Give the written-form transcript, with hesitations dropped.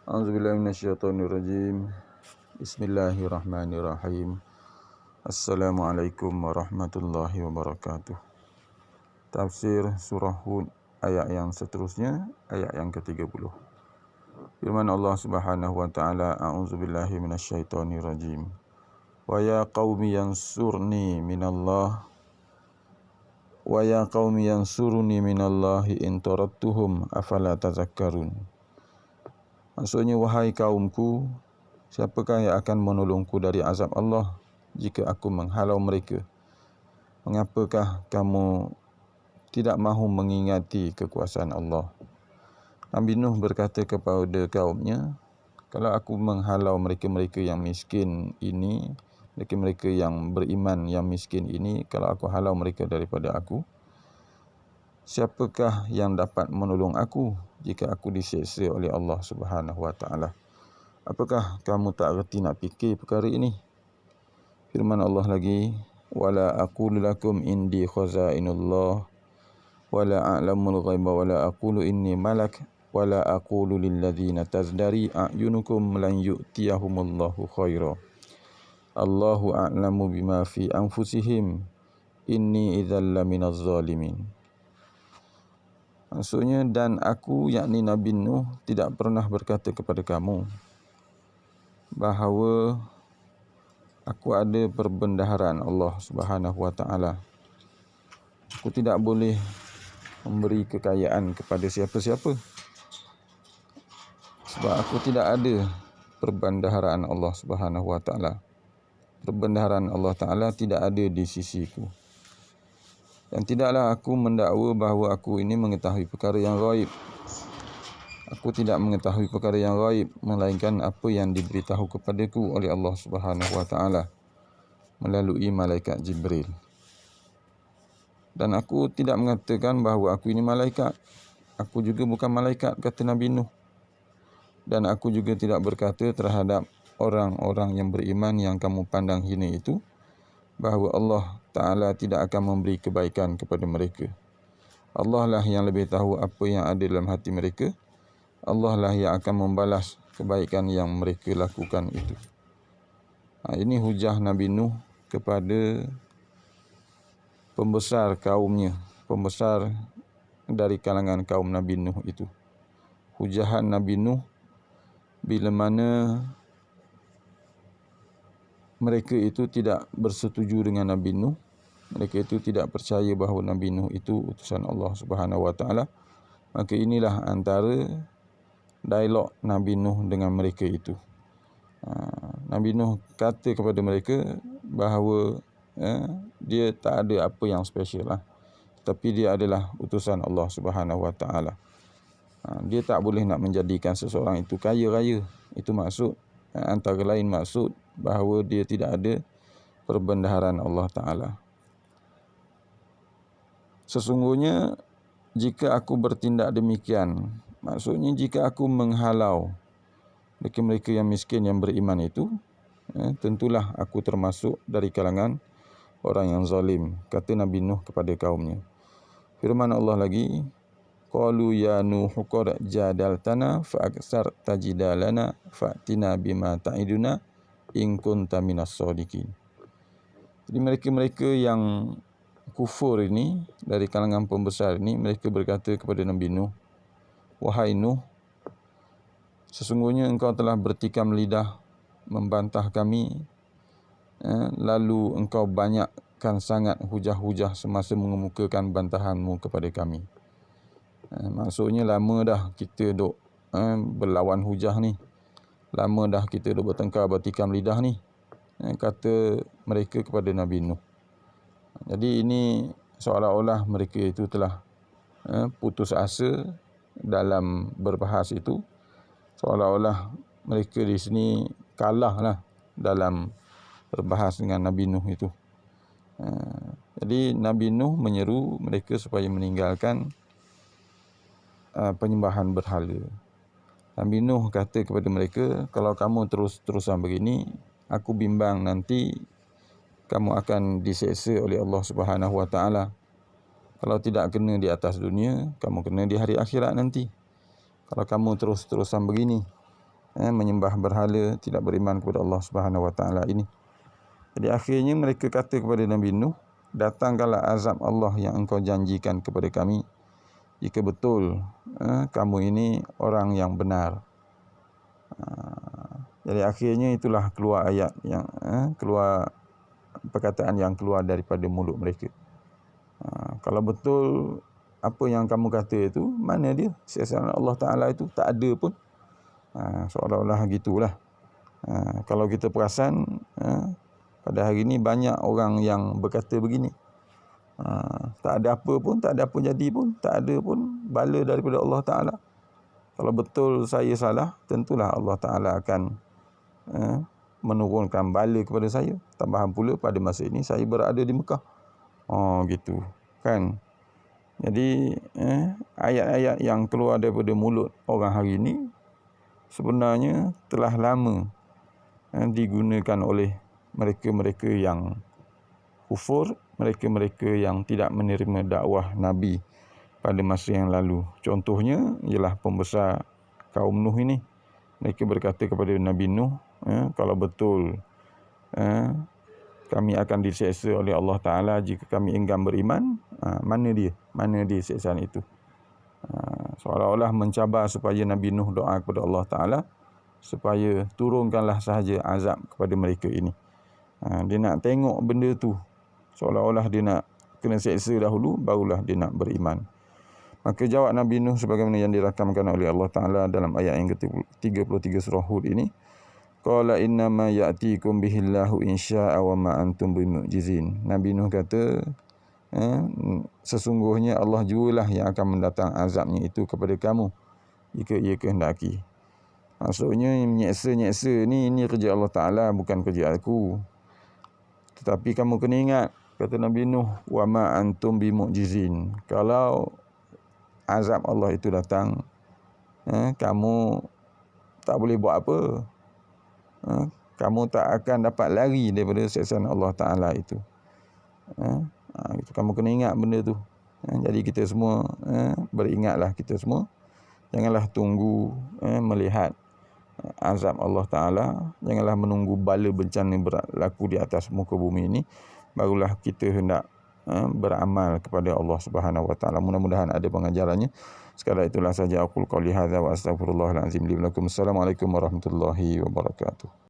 A'udzubillahi minasyaitonirrajim. Bismillahirrahmanirrahim. Assalamualaikum warahmatullahi wabarakatuh. Tafsir surah Hud ayat yang seterusnya, ayat yang ke-30. Firman Allah Subhanahu wa taala, a'udzubillahi minasyaitonirrajim. Wa ya qaumi yansurni minallah wa ya qaumi yansuruni minallahi in tarattuhum afala tazakkarun. Maksudnya, wahai kaumku, siapakah yang akan menolongku dari azab Allah jika aku menghalau mereka? Mengapakah kamu tidak mahu mengingati kekuasaan Allah? Nabi Nuh berkata kepada kaumnya, kalau aku menghalau mereka-mereka yang miskin ini, mereka-mereka yang beriman yang miskin ini, kalau aku halau mereka daripada aku, siapakah yang dapat menolong aku jika aku diseksa oleh Allah Subhanahu wa taala? Apakah kamu tak reti nak fikir perkara ini? Firman Allah lagi, wala aqulu lakum indi khazainullah wala a'lamul ghaiba wala aqulu inni malak wala aqulu lil ladzina tazdari a'yunukum lan yu'tiyahumullahu khaira. Allahu a'lamu bima fi anfusihim inni idzal laminaz zalimin. Maksudnya, dan aku, yakni Nabi Nuh, tidak pernah berkata kepada kamu bahawa aku ada perbendaharaan Allah Subhanahu wa taala. Aku tidak boleh memberi kekayaan kepada siapa-siapa, sebab aku tidak ada perbendaharaan Allah Subhanahu wa taala. Perbendaharaan Allah taala tidak ada di sisiku. Dan tidaklah aku mendakwa bahawa aku ini mengetahui perkara yang ghaib. Aku tidak mengetahui perkara yang ghaib, melainkan apa yang diberitahu kepadaku oleh Allah Subhanahu wa taala melalui malaikat Jibril. Dan aku tidak mengatakan bahawa aku ini malaikat. Aku juga bukan malaikat, kata Nabi Nuh. Dan aku juga tidak berkata terhadap orang-orang yang beriman yang kamu pandang hina itu, bahawa Allah Ta'ala tidak akan memberi kebaikan kepada mereka. Allah lah yang lebih tahu apa yang ada dalam hati mereka. Allah lah yang akan membalas kebaikan yang mereka lakukan itu. Ini hujah Nabi Nuh kepada pembesar kaumnya, pembesar dari kalangan kaum Nabi Nuh itu. Hujahan Nabi Nuh bila mana mereka itu tidak bersetuju dengan Nabi Nuh. Mereka itu tidak percaya bahawa Nabi Nuh itu utusan Allah Subhanahu wa taala. Maka inilah antara dialog Nabi Nuh dengan mereka itu. Nabi Nuh kata kepada mereka bahawa dia tak ada apa yang special lah, tapi dia adalah utusan Allah Subhanahu wa taala. Dia tak boleh nak menjadikan seseorang itu kaya raya. Itu maksud, antara lain maksud bahawa dia tidak ada perbendaharaan Allah Ta'ala. Sesungguhnya jika aku bertindak demikian, maksudnya jika aku menghalau mereka-mereka yang miskin yang beriman itu, tentulah aku termasuk dari kalangan orang yang zalim, kata Nabi Nuh kepada kaumnya. Firman Allah lagi, qalu ya Nuhu qad jadaltana fa aksarta jidalana fa'tina bima ta'iduna in kunta minas shadiqin. Jadi mereka-mereka yang kufur ini, dari kalangan pembesar ini, mereka berkata kepada Nabi Nuh, wahai Nuh, sesungguhnya engkau telah bertikam lidah membantah kami, lalu engkau banyakkan sangat hujah-hujah semasa mengemukakan bantahanmu kepada kami. Maksudnya lama dah kita duk berlawan hujah ni. Lama dah kita duk bertengkar, bertikam lidah ni, kata mereka kepada Nabi Nuh. Jadi ini seolah-olah mereka itu telah putus asa dalam berbahas itu. Seolah-olah mereka di sini kalah lah dalam berbahas dengan Nabi Nuh itu. Jadi Nabi Nuh menyeru mereka supaya meninggalkan penyembahan berhala. Nabi Nuh kata kepada mereka, kalau kamu terus-terusan begini, aku bimbang nanti kamu akan diseksa oleh Allah Subhanahu wa taala. Kalau tidak kena di atas dunia, kamu kena di hari akhirat nanti. Kalau kamu terus-terusan begini. menyembah berhala, tidak beriman kepada Allah Subhanahu Wa Taala ini. Jadi akhirnya mereka kata kepada Nabi Nuh, datangkanlah azab Allah yang engkau janjikan kepada kami jika betul kamu ini orang yang benar. Jadi akhirnya itulah keluar ayat yang keluar perkataan yang keluar daripada mulut mereka. Kalau betul apa yang kamu kata itu, mana dia? Siasatan Allah Ta'ala itu tak ada pun. Seolah-olah gitulah. Kalau kita perasan, pada hari ini banyak orang yang berkata begini. Tak ada apa pun, tak ada apa jadi pun, tak ada pun bala daripada Allah Ta'ala. Kalau betul saya salah, tentulah Allah Ta'ala akan menurunkan bala kepada saya. Tambahan pula pada masa ini saya berada di Mekah. Gitu kan. Jadi ayat-ayat yang keluar daripada mulut orang hari ini sebenarnya telah lama digunakan oleh mereka-mereka yang kufur, mereka-mereka yang tidak menerima dakwah Nabi pada masa yang lalu. Contohnya ialah pembesar kaum Nuh ini. Mereka berkata kepada Nabi Nuh, kalau betul kami akan diseksa oleh Allah Ta'ala jika kami enggan beriman, mana dia siksaan itu. Seolah-olah mencabar supaya Nabi Nuh doa kepada Allah Ta'ala supaya turunkanlah sahaja azab kepada mereka ini. Dia nak tengok benda tu, seolah-olah dia nak kena seksa dahulu, barulah dia nak beriman. Maka jawab Nabi Nuh sebagaimana yang dirakamkan oleh Allah Ta'ala dalam ayat yang ke-33 surah Hud ini, qala innama ya'tikum bihillahu insya'a wa ma antum bimu'jizin. Nabi Nuh kata, sesungguhnya Allah jualah yang akan mendatang azabnya itu kepada kamu jika ia kehendaki. Maksudnya menyeksa-nyeksa ini kerja Allah Ta'ala, bukan kerja aku. Tetapi kamu kena ingat, kata Nabi Nuh, wa ma antum bimu'jizin. Kalau azab Allah itu datang, kamu tak boleh buat apa. Kamu tak akan dapat lari daripada siksaan Allah Ta'ala itu. Kamu kena ingat benda tu. Jadi kita semua beringatlah, kita semua janganlah tunggu melihat azab Allah Ta'ala, janganlah menunggu bala bencana berlaku di atas muka bumi ini barulah kita hendak beramal kepada Allah Subhanahu Wa Ta'ala. Mudah-mudahan ada pengajarannya. Sekadar itulah saja, aqul qouli hadza wa astaghfirullahal azim li wa lakum. Assalamualaikum warahmatullahi wabarakatuh.